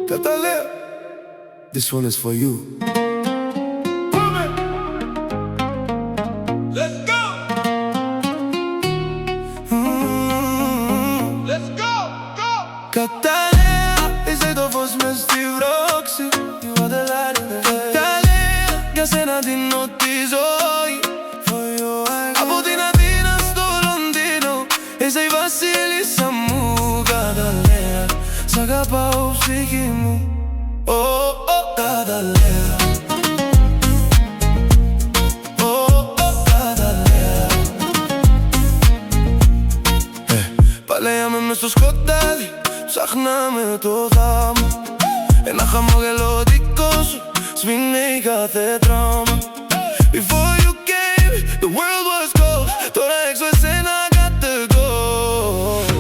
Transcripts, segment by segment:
Catalea, this one is for you. Let's go! Let's go! Go! Catalea, ese do fost me Steve Roxy. You are the light in the head. Catalea, ja se na din notizoj. For you I go. Apo tina tina sto Londino. Ese i Vasili Samu. Catalea, saga pa upsikimu. Oh, oh, Catalea. Παλέαμε μες στο σκοτάδι, ψάχναμε το δράμα. Ένα χαμόγελο δικό σου σβήνει κάθε δράμα. Before you came, the world was cold. Τώρα έξω εσένα got the gold.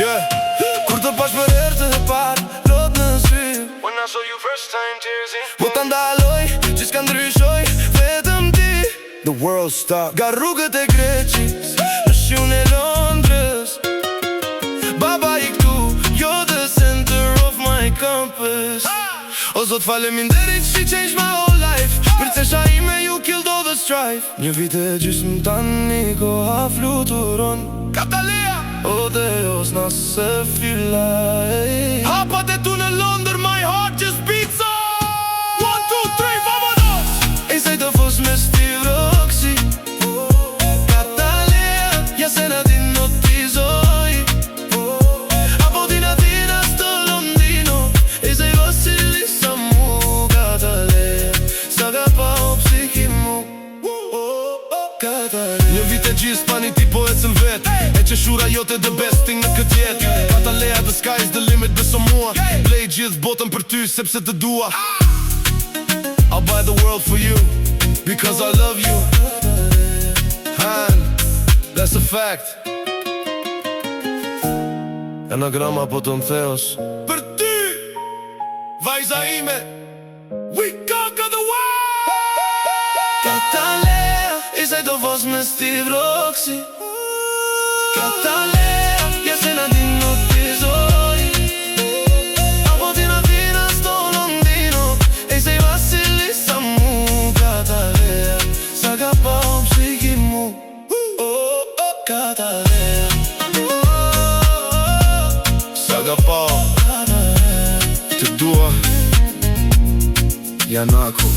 Yeah. Kur të pash për herë të parë, lot në sy. When I saw you first time, tears in. Po ta ndaloj, që s'ka ndryshoj, vetëm ti. The world stopped. Nga rrugët e Greqis, në shiun e Londrës. Baba I këtu, you're the center of my compass. O Zot faleminderit, she changed my whole life. Prinцesha ime, you killed all the strife. Një vit e gjysmë tani, koha fluturon. Catalea! O Deus, na se fillaj. Hapat e tu në Londër, my heart just beats up. 1, 2, 3, vamonos! E sej të fos me Steve Roxy. Catalea, ja se na din notizoj. Apo tina tina sto Londino. E sej Vasili Samu. Catalea, saga pa upsikimu. Catalea. Një vit e gjithë pani ti po ecën vet. E që shura jote the best thing në këtë jetë. Catalea, the sky is the limit, beso mua. Blej gjithë botën për ty, sepse të dua. I'll buy the world for you, because I love you. That's a fact. Anagrama po të mtheos. Për ty, vajza ime, we conquer the world. Catalea, e sej të fos me Steve Roxy. Catalea, ja se na din notizoj. Apo tina tina sto Londino. E sej Vasili Samu. Catalea, saga pa upsikimu. Catalea, Saga pa, të dua, Janako.